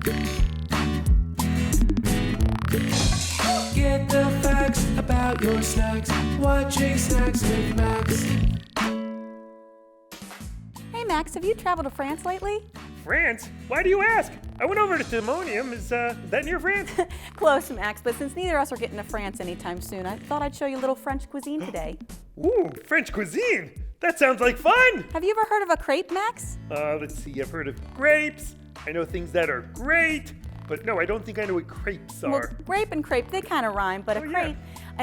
Get the facts about your snacks. Watching Snacks with Max. Hey Max, have you traveled to France lately? France? Why do you ask? I went over to Timonium. Is that near France? Close, Max, but since neither of us are getting to France anytime soon, I thought I'd show you a little French cuisine today. Ooh, French cuisine. That sounds like fun. Have you ever heard of a crepe, Max? Let's see. I've heard of grapes. I know things that are great, but no, I don't think I know what crepes are. Well, grape and crepe, they kind of rhyme, but a crepe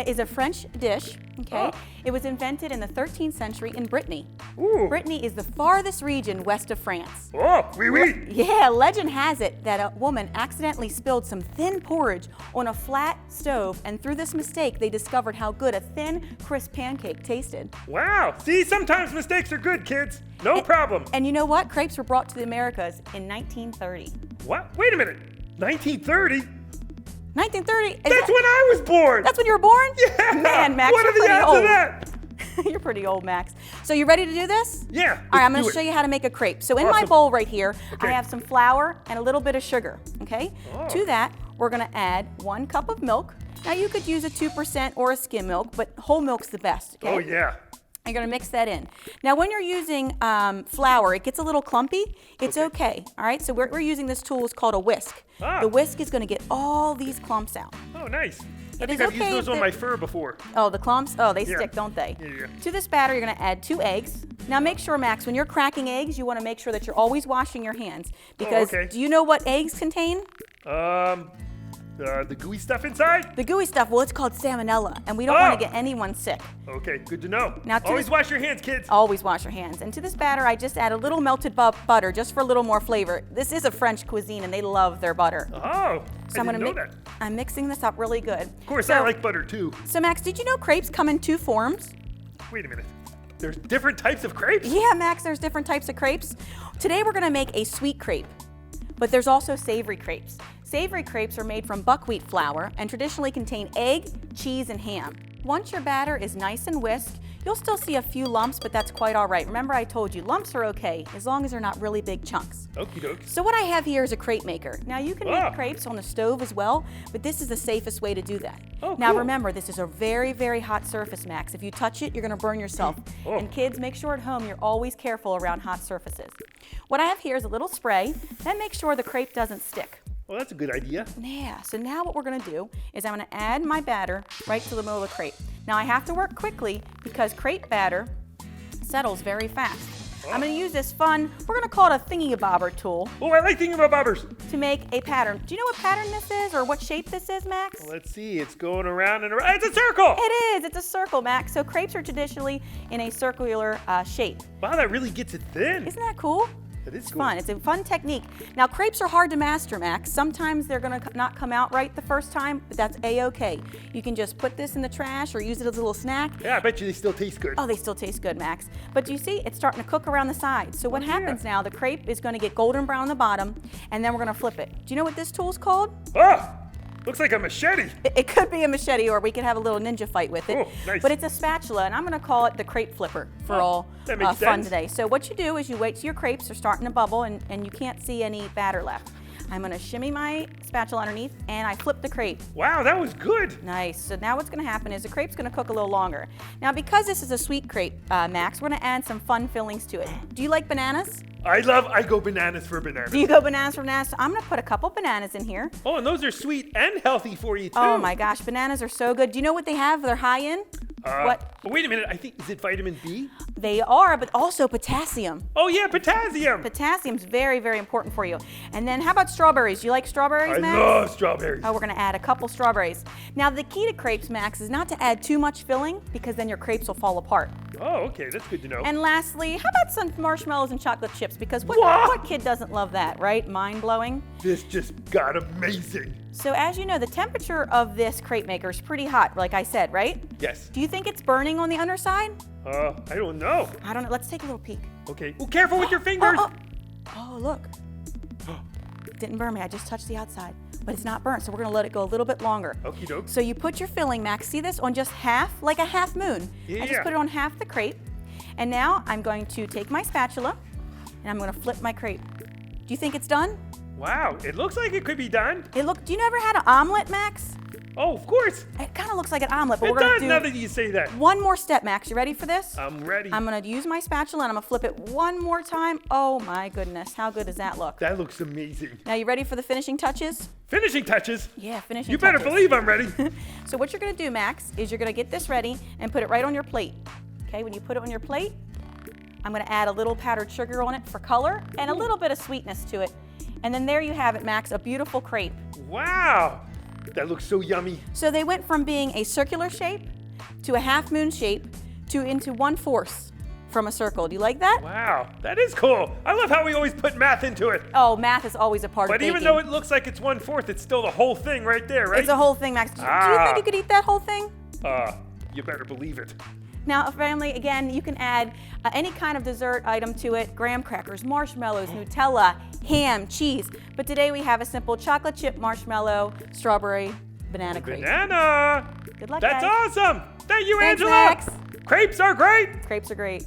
is a French dish, okay? It was invented in the 13th century in Brittany. Ooh. Brittany is the farthest region west of France. Oh, oui, oui. Yeah, legend has it that a woman accidentally spilled some thin porridge on a flat stove, and through this mistake, they discovered how good a thin, crisp pancake tasted. Wow. See, sometimes mistakes are good, kids. No problem. And you know what? Crepes were brought to the Americas in 1930. What? Wait a minute. 1930? 1930? That's when I was born. That's when you were born? Yeah. Man, Max, what you're are the pretty odds old. of that? You're pretty old, Max. So you ready to do this? Yeah. All right, I'm going let's to do show it. you how to make a crepe. So in my Awesome. bowl right here, Okay. I have some flour and a little bit of sugar, okay? Oh. To that, we're going to add 1 cup of milk. Now you could use a 2% or a skim milk, but whole milk's the best, okay? Oh, yeah. You're gonna mix that in. Now when you're using flour, it gets a little clumpy. It's okay, all right? So we're using this tool, it's called a whisk. Ah. The whisk is gonna get all these clumps out. Oh, nice. I It think is I've used okay those on that- my fur before. Oh, the clumps? Oh, they Yeah. stick, don't they? Yeah. To this batter, you're gonna add 2 eggs. Now make sure, Max, when you're cracking eggs, you wanna make sure that you're always washing your hands. Because okay. do you know what eggs contain? The gooey stuff inside? The gooey stuff, well, it's called salmonella, and we don't wanna get anyone sick. Okay, good to know. Now to Always this- wash your hands, kids. Always wash your hands. And to this batter, I just add a little melted butter just for a little more flavor. This is a French cuisine and they love their butter. Oh, So I I'm didn't know gonna that. I'm mixing this up really good. Of course, I like butter too. So Max, did you know crepes come in 2 forms? Wait a minute. There's different types of crepes? Yeah, Max, there's different types of crepes. Today we're gonna make a sweet crepe, but there's also savory crepes. Savory crepes are made from buckwheat flour and traditionally contain egg, cheese, and ham. Once your batter is nice and whisked, you'll still see a few lumps, but that's quite all right. Remember I told you, lumps are okay, as long as they're not really big chunks. Okie doke. So what I have here is a crepe maker. Now you can Ah. make crepes on the stove as well, but this is the safest way to do that. Oh, now cool. remember, this is a very, very hot surface, Max. If you touch it, you're gonna burn yourself. Oh. And kids, make sure at home you're always careful around hot surfaces. What I have here is a little spray. That makes sure the crepe doesn't stick. Well, that's a good idea. Yeah, so now what we're gonna do is I'm gonna add my batter right to the middle of the crepe. Now I have to work quickly because crepe batter settles very fast. I'm gonna use this fun, we're gonna call it a thingy-bobber tool Oh, I like thinking about bobbers. to make a pattern. Do you know what pattern this is or what shape this is, Max? Let's see. It's going around and around. It's a circle. It is, it's a circle, Max. So crepes are traditionally in a circular shape. Wow, that really gets it thin. Isn't that cool? That is It's cool. fun. It's a fun technique. Now, crepes are hard to master, Max. Sometimes they're gonna not come out right the first time, but that's A-okay. You can just put this in the trash or use it as a little snack. Yeah, I bet you they still taste good. Oh, they still taste good, Max. But you see, it's starting to cook around the sides. So what happens now, the crepe is gonna get golden brown on the bottom, and then we're gonna flip it. Do you know what this tool's called? Ah, looks like a machete. It could be a machete, or we could have a little ninja fight with it. Oh, nice. But it's a spatula, and I'm gonna call it the crepe flipper for all that makes fun sense. today. So what you do is you wait till your crepes are starting to bubble and you can't see any batter left. I'm gonna shimmy my spatula underneath, and I flip the crepe. Wow, that was good. Nice. So now what's gonna happen is the crepe's gonna cook a little longer. Now because this is a sweet crepe, Max, we're gonna add some fun fillings to it. Do you like bananas? I go bananas for bananas. Do you go bananas for bananas? So I'm gonna put a couple bananas in here. Oh, and those are sweet and healthy for you too. Oh my gosh, bananas are so good. Do you know what they have? They're high in? What? But wait a minute. I think, is it vitamin B? They are, but also potassium. Oh yeah, potassium. Potassium's very, very important for you. And then how about strawberries? Do you like strawberries, I Max? love strawberries. Oh, we're gonna add a couple strawberries. Now the key to crepes, Max, is not to add too much filling because then your crepes will fall apart. Oh, okay, that's good to know. And lastly, how about some marshmallows and chocolate chips? Because what kid doesn't love that, right? Mind-blowing. This just got amazing. So as you know, the temperature of this crepe maker is pretty hot, like I said, right? Yes. Do you think it's burning on the underside? I don't know. I don't know. Let's take a little peek. Okay. Oh, careful with your fingers. Oh, look. Didn't burn me. I just touched the outside. But it's not burnt, so we're going to let it go a little bit longer. Okie doke. So you put your filling, Max, see this, on just half, like a half moon. I just put it on half the crepe. And now I'm going to take my spatula, and I'm going to flip my crepe. Do you think it's done? Wow, it looks like it could be done. Do you ever had an omelet, Max? Oh, of course. It kind of looks like an omelet, but It we're going does to now do that you say that. one more step, Max. You ready for this? I'm ready. I'm going to use my spatula and I'm going to flip it one more time. Oh my goodness, how good does that look? That looks amazing. Now you ready for the finishing touches? Finishing touches? Yeah, finishing You touches. better believe I'm ready. So what you're going to do, Max, is you're going to get this ready and put it right on your plate. Okay, when you put it on your plate, I'm going to add a little powdered sugar on it for color and a little bit of sweetness to it. And then there you have it, Max, a beautiful crepe. Wow, that looks so yummy. So they went from being a circular shape to a half moon shape to into 1/4 from a circle. Do you like that? Wow, that is cool. I love how we always put math into it. Oh, math is always a part of But baking. even though it looks like it's 1/4, it's still the whole thing right there, right? It's a whole thing, Max. Do you think you could eat that whole thing? You better believe it. Now, family, again, you can add any kind of dessert item to it. Graham crackers, marshmallows, Nutella, ham, cheese. But today we have a simple chocolate chip marshmallow, strawberry, banana crepe. Banana! Good luck, That's guys. awesome! Thank you, Thanks, Angela! Max. Crepes are great! Crepes are great.